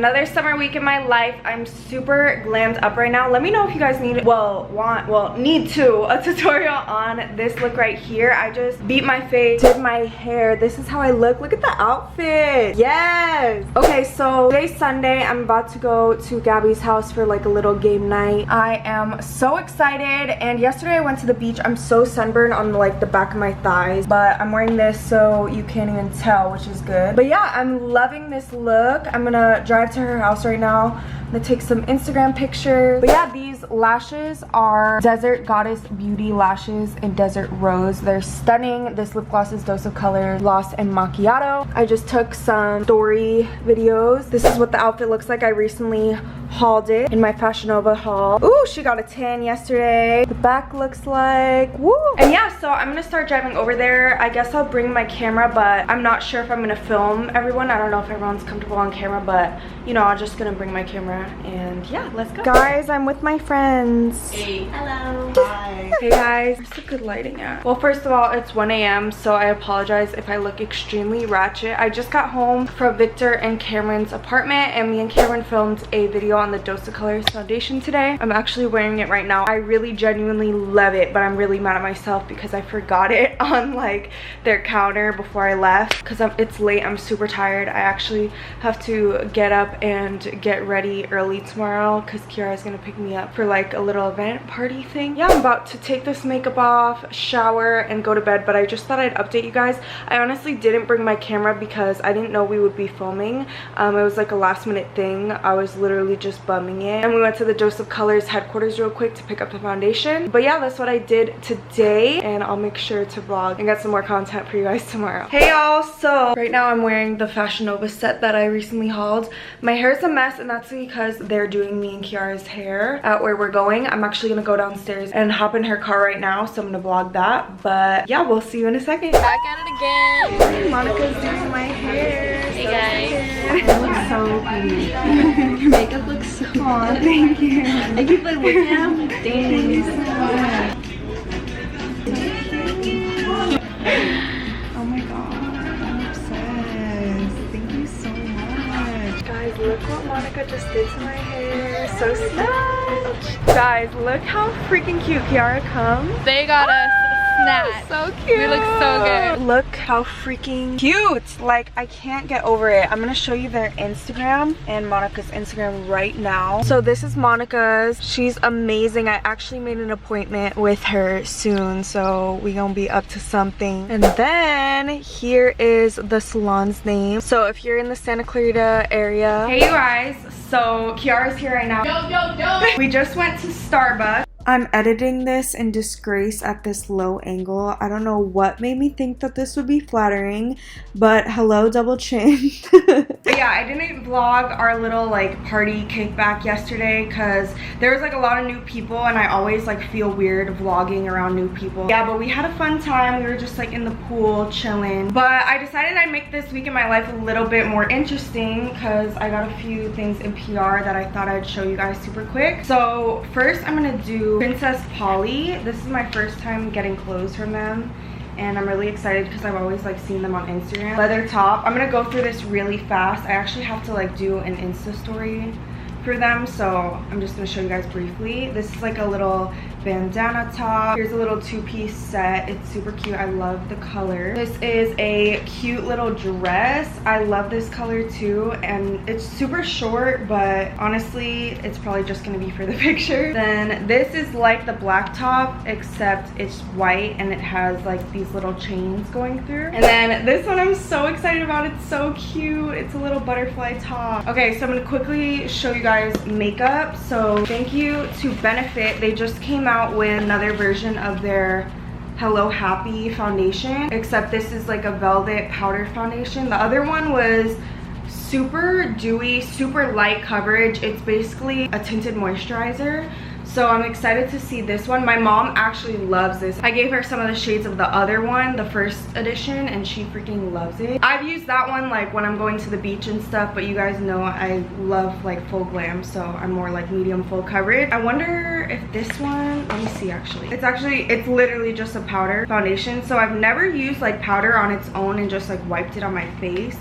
another summer week in my life. I'm super glammed up right now. Let me know if you guys need a tutorial on this look right here. I just beat my face, did my hair. This is how I look. Look at the outfit. Yes. Okay, so today's Sunday. I'm about to go to Gabby's house for like a little game night. I am so excited, and yesterday I went to the beach. I'm so sunburned on like the back of my thighs, but I'm wearing this so you can't even tell, which is good. But yeah, I'm loving this look. I'm gonna drive to her house right now. I'm gonna take some Instagram pictures. But yeah, these lashes are Desert Goddess Beauty lashes in Desert Rose. They're stunning. This lip gloss is Dose of Color Gloss and Macchiato. I just took some story videos. This is what the outfit looks like. I recently hauled it in my Fashion Nova haul. Ooh, she got a tan yesterday. The back looks like, woo. And yeah, so I'm gonna start driving over there. I guess I'll bring my camera, but I'm not sure if I'm gonna film everyone. I don't know if everyone's comfortable on camera, but you know, I'm just gonna bring my camera, and yeah, let's go. Guys, I'm with my friends. Hey. Hello. Hi. Hey guys, where's the good lighting at? Well, first of all, it's 1 a.m. so I apologize if I look extremely ratchet. I just got home from Victor and Cameron's apartment, and me and Cameron filmed a video on the Dose of Colors foundation today. I'm actually wearing it right now. I really genuinely love it, but I'm really mad at myself because I forgot it on like their counter before I left because it's late. I'm super tired. I actually have to get up and get ready early tomorrow because Kiara's gonna pick me up for like a little event party thing. Yeah, I'm about to take this makeup off, shower, and go to bed, but I just thought I'd update you guys. I honestly didn't bring my camera because I didn't know we would be filming. It was like a last minute thing. I was literally just bumming it, and we went to the Dose of Colors headquarters real quick to pick up the foundation. But yeah, that's what I did today, and I'll make sure to vlog and get some more content for you guys tomorrow. Hey y'all, so right now I'm wearing the Fashion Nova set that I recently hauled. My hair's a mess, and that's because they're doing me and Kiara's hair at where we're going. I'm actually gonna go downstairs and hop in her car right now, so I'm gonna vlog that. But yeah, we'll see you in a second. Back at it again. Monica's doing my hair. Hey guys. It looks so pretty. Your makeup looks so good. Thank you. I keep like looking at them. Thank you so much. Oh my god, I'm obsessed. Thank you so much. Guys, look what Monica just did to my hair. So snatched. Guys, look how freaking cute Kiara comes. They got us snatched. So cute. We look so good. Look how freaking cute. Like, I can't get over it. I'm gonna show you their Instagram and Monica's Instagram right now. So this is Monica's. She's amazing. I actually made an appointment with her soon, so we gonna be up to something. And then here is the salon's name. So if you're in the Santa Clarita area. Hey you guys, so Kiara's here right now. Yo. We just went to Starbucks. I'm editing this in disgrace at this low angle. I don't know what made me think that this would be flattering, but hello, double chin. But yeah, I didn't vlog our little like party kickback yesterday because there was like a lot of new people, and I always like feel weird vlogging around new people. Yeah, but we had a fun time. We were just like in the pool chilling. But I decided I'd make this week in my life a little bit more interesting because I got a few things in PR that I thought I'd show you guys super quick. So first I'm gonna do Princess Polly. This is my first time getting clothes from them, and I'm really excited because I've always like seen them on Instagram. Leather top. I'm gonna go through this really fast. I actually have to like do an Insta story for them, so I'm just gonna show you guys briefly. This is like a little bandana top. Here's a little two-piece set. It's super cute. I love the color. This is a cute little dress. I love this color too, and it's super short, but honestly it's probably just gonna be for the picture. Then this is like the black top, except it's white and it has like these little chains going through. And then this one I'm so excited about. It's so cute. It's a little butterfly top. Okay, so I'm gonna quickly show you guys makeup. So thank you to Benefit. They just came out with another version of their Hello Happy foundation, except this is like a velvet powder foundation. The other one was super dewy, super light coverage. It's basically a tinted moisturizer. So I'm excited to see this one. My mom actually loves this. I gave her some of the shades of the other one, the first edition, and she freaking loves it. I've used that one like when I'm going to the beach and stuff, but you guys know I love like full glam, so I'm more like medium full coverage. I wonder if this one, let me see actually. It's literally just a powder foundation. So I've never used like powder on its own and just like wiped it on my face,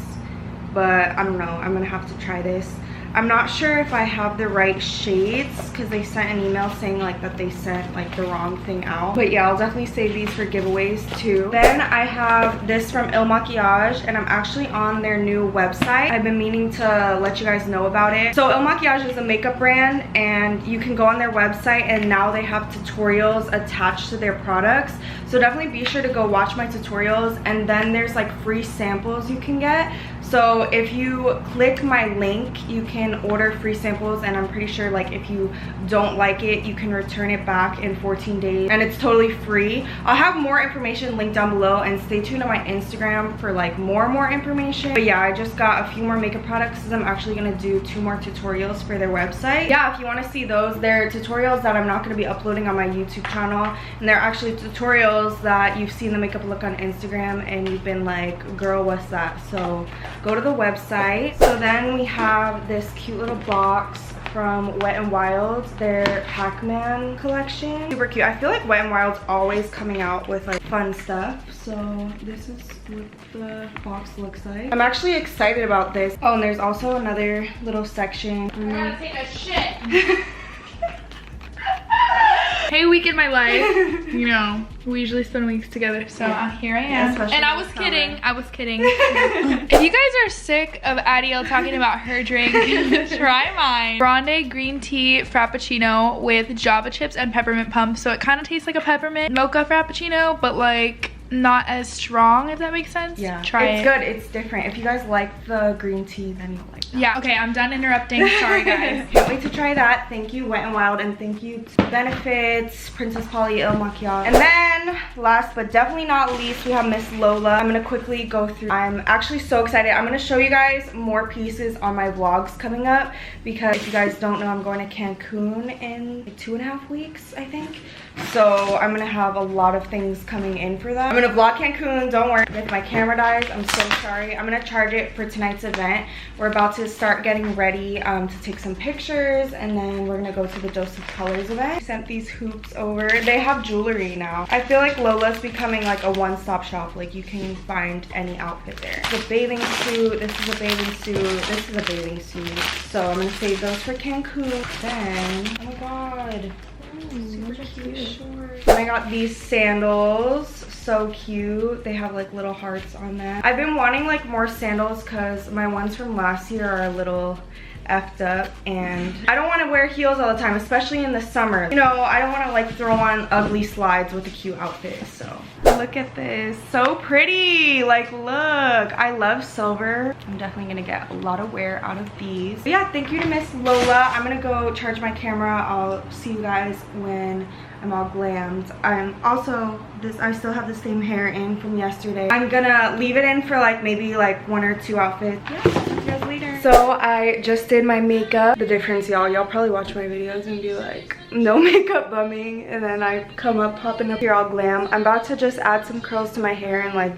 but I don't know, I'm gonna have to try this. I'm not sure if I have the right shades because they sent an email saying like that they sent like the wrong thing out. But yeah, I'll definitely save these for giveaways too. Then I have this from Il Makiage, and I'm actually on their new website. I've been meaning to let you guys know about it. So Il Makiage is a makeup brand, and you can go on their website, and now they have tutorials attached to their products. So definitely be sure to go watch my tutorials, and then there's like free samples you can get. So if you click my link, you can order free samples, and I'm pretty sure like if you don't like it, you can return it back in 14 days, and it's totally free. I'll have more information linked down below, and stay tuned to my Instagram for like more information. But yeah, I just got a few more makeup products because I'm actually gonna do 2 more tutorials for their website. Yeah, if you want to see those, they're tutorials that I'm not going to be uploading on my YouTube channel, and they're actually tutorials that you've seen the makeup look on Instagram and you've been like, girl, what's that? So go to the website. So then we have this cute little box from Wet n Wild, their Pac-Man collection. Super cute. I feel like Wet n Wild's always coming out with like fun stuff. So this is what the box looks like. I'm actually excited about this. Oh, and there's also another little section. I'm gonna take a shit. Hey, week in my life. You know, we usually spend weeks together, so here I am. Especially and I was kidding. I was kidding. If you guys are sick of Adyel talking about her drink, try mine. Grande green tea frappuccino with Java chips and peppermint pump. So it kind of tastes like a peppermint mocha frappuccino, but like not as strong, if that makes sense. Yeah, try it. It's good. It's different. If you guys like the green tea, then you'll like that. Yeah, okay, I'm done interrupting. Sorry, guys. Can't wait to try that. Thank you, Wet n Wild, and thank you to Benefits, Princess Polly, Il Makiage. And then, last but definitely not least, we have Miss Lola. I'm gonna quickly go through. I'm actually so excited. I'm gonna show you guys more pieces on my vlogs coming up, because if you guys don't know, I'm going to Cancun in like 2.5 weeks, I think. So I'm gonna have a lot of things coming in for that. I'm gonna vlog Cancun, don't worry. If my camera dies, I'm so sorry. I'm gonna charge it for tonight's event. We're about to start getting ready to take some pictures, and then we're gonna go to the Dose of Colors event. I sent these hoops over. They have jewelry now. I feel like Lola's becoming like a one-stop shop. Like you can find any outfit there. It's a bathing suit, this is a bathing suit, this is a bathing suit. So I'm gonna save those for Cancun. Then, oh my god. Super cute shorts. And I got these sandals, so cute. They have like little hearts on them. I've been wanting like more sandals because my ones from last year are a little effed up, and I don't want to wear heels all the time, especially in the summer. You know, I don't want to like throw on ugly slides with a cute outfit. So look at this, so pretty. Like look, I love silver. I'm definitely gonna get a lot of wear out of these. But yeah, thank you to Miss Lola. I'm gonna go charge my camera. I'll see you guys when I'm all glammed. Also, I still have the same hair in from yesterday. I'm gonna leave it in for like maybe like 1 or 2 outfits. Yeah, see you guys later. So I just did my makeup. The difference, y'all probably watch my videos and be like, no makeup bumming, and then I come up popping up here all glam. I'm about to just add some curls to my hair and like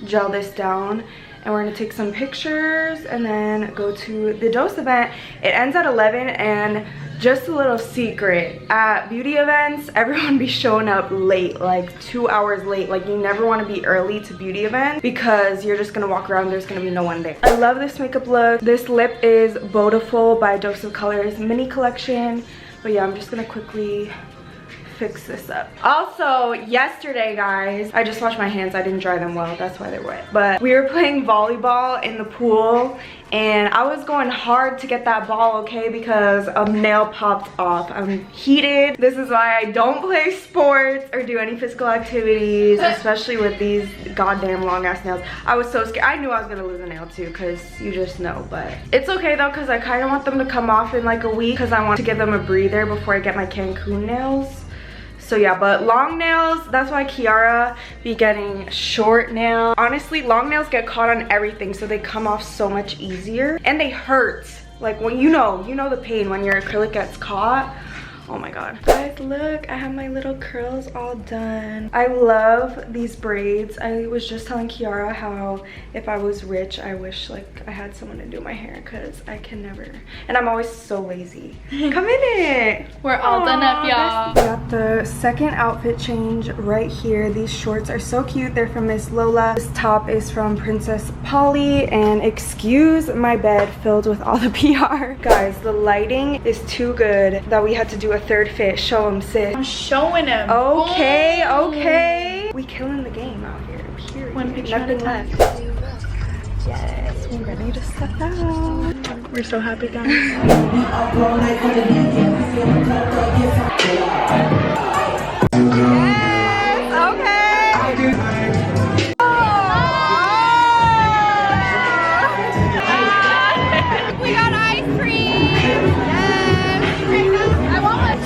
gel this down, and we're gonna take some pictures and then go to the Dose event. It ends at 11, and just a little secret, at beauty events, everyone be showing up late, like 2 hours late. Like you never want to be early to beauty events because you're just gonna walk around, there's gonna be no one there. I love this makeup look. This lip is Beautiful by Dose of Colors mini collection. But yeah, I'm just gonna quickly fix this up. Also, yesterday, guys, I just washed my hands. I didn't dry them well, that's why they're wet. But we were playing volleyball in the pool, and I was going hard to get that ball, okay, because a nail popped off. I'm heated. This is why I don't play sports or do any physical activities, especially with these goddamn long ass nails. I was so scared. I knew I was gonna lose a nail too, because you just know. But it's okay though, because I kind of want them to come off in like a week, because I want to give them a breather before I get my Cancun nails. So yeah, but long nails, that's why Kiara be getting short nails. Honestly, long nails get caught on everything, so they come off so much easier, and they hurt. Like when you know the pain when your acrylic gets caught. Oh my god. Guys, look, I have my little curls all done. I love these braids. I was just telling Kiara how if I was rich, I wish like I had someone to do my hair because I can never. And I'm always so lazy. Come in it. We're all done up, y'all. We got the second outfit change right here. These shorts are so cute. They're from Miss Lola. This top is from Princess Polly. And excuse my bed filled with all the PR. Guys, the lighting is too good that we had to do a third fit. Show them, sis. I'm showing him. Okay, okay. We killing the game out here. Period. One picture Nothing left. Yes, we're ready to step out. We're so happy, guys. Yes, okay. We got ice cream. Yes. I want one.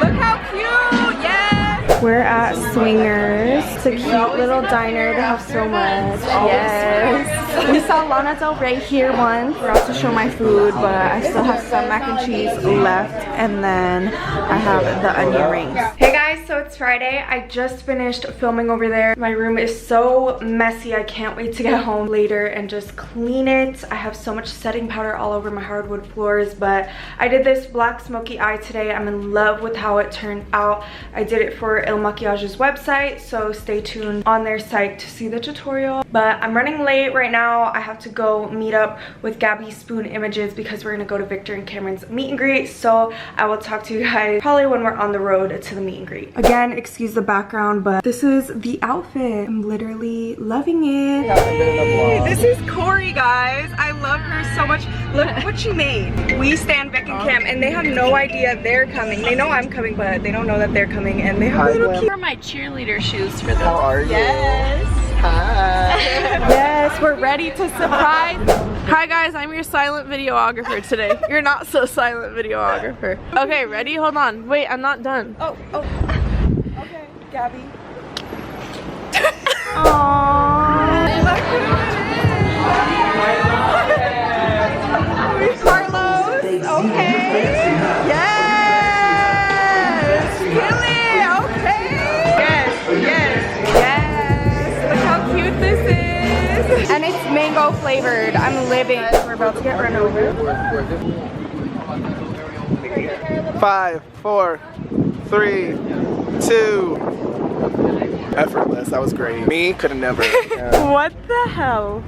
Look how cute! Yes! We're at Swingers. It's a cute little diner. They have so much. Yes! We saw Lana Del Rey here once. We're about to show my food, but I still have some mac and cheese left. And then I have the onion rings. Hey guys, so it's Friday. I just finished filming over there. My room is so messy. I can't wait to get home later and just clean it. I have so much setting powder all over my hardwood floors, but I did this black smoky eye today. I'm in love with how it turned out. I did it for Il Maquillage's website, so stay tuned on their site to see the tutorial. But I'm running late right now. I have to go meet up with Gabby Spoon Images because we're gonna go to Victor and Cameron's meet and greet. So I will talk to you guys probably when we're on the road to the meet and greet. Again, excuse the background, but this is the outfit. I'm literally loving it. Yay! This is Corey, guys. I love her so much. Look what she made. We stand Vic and Cam, and they have no idea they're coming. They know I'm coming, but they don't know that they're coming, and they have a little cute. For my cheerleader shoes for them. How are you? Yes. Hi. Yes, we're ready to surprise. Hi guys, I'm your silent videographer today. You're not so silent videographer. Okay, ready? Hold on. Wait, I'm not done. Oh. Okay, Gabby. Aww. Carlos. Okay. Yes. Kill it. Okay. Yes. Look how cute this is. And it's mango flavored. I'm living. We're about to get run over. 5, 4, 3, 2. Effortless. That was great. Me could have never. What the hell?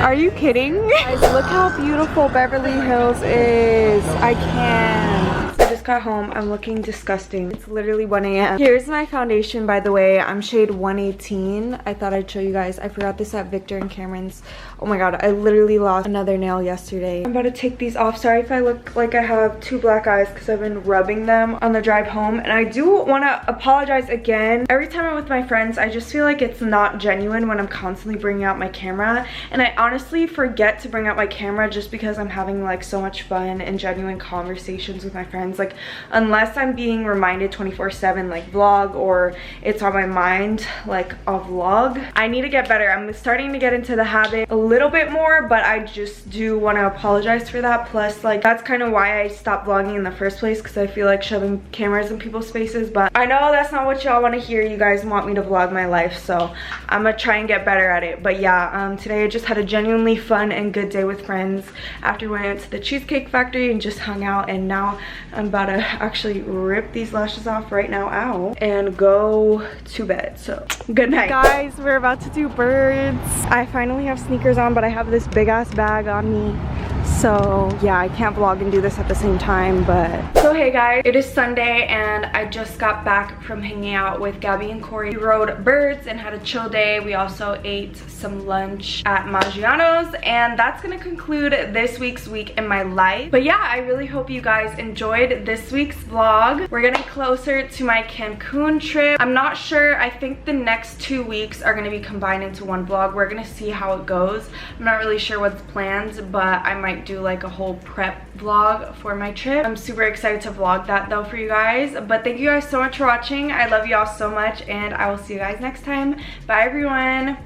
Are you kidding? Guys, look how beautiful Beverly Hills is. I can't. I just got home. I'm looking disgusting. It's literally 1 a.m. Here's my foundation, by the way. I'm shade 118. I thought I'd show you guys. I forgot this at Victor and Cameron's. Oh my god, I literally lost another nail yesterday. I'm about to take these off. Sorry if I look like I have 2 black eyes because I've been rubbing them on the drive home. And I do want to apologize again. Every time I'm with my friends, I just feel like it's not genuine when I'm constantly bringing out my camera. And I honestly forget to bring out my camera just because I'm having like so much fun and genuine conversations with my friends. Like, unless I'm being reminded 24/7, like vlog, or it's on my mind, like a vlog. I need to get better. I'm starting to get into the habit a little bit more, but I just do want to apologize for that. Plus, like, that's kind of why I stopped vlogging in the first place, because I feel like shoving cameras in people's faces. But I know that's not what y'all want to hear. You guys want me to vlog my life, so I'm gonna try and get better at it. But yeah, today I just had a genuinely fun and good day with friends after we went to the Cheesecake Factory and just hung out. And now I'm about to actually rip these lashes off right now, ow, and go to bed. So good night, guys. We're about to do birds. I finally have sneakers on, but I have this big ass bag on me, so yeah, I can't vlog and do this at the same time. But so hey guys, it is Sunday and I just got back from hanging out with Gabby and Corey. We rode birds and had a chill day. We also ate some lunch at Maggiano's, and that's gonna conclude this week's week in my life. But yeah, I really hope you guys enjoyed this week's vlog. We're getting closer to my Cancun trip. I'm not sure. I think the next 2 weeks are gonna be combined into one vlog. We're gonna see how it goes. I'm not really sure what's planned, but I might do like a whole prep vlog for my trip. I'm super excited to vlog that though for you guys. But thank you guys so much for watching. I love you all so much, and I will see you guys next time. Bye everyone.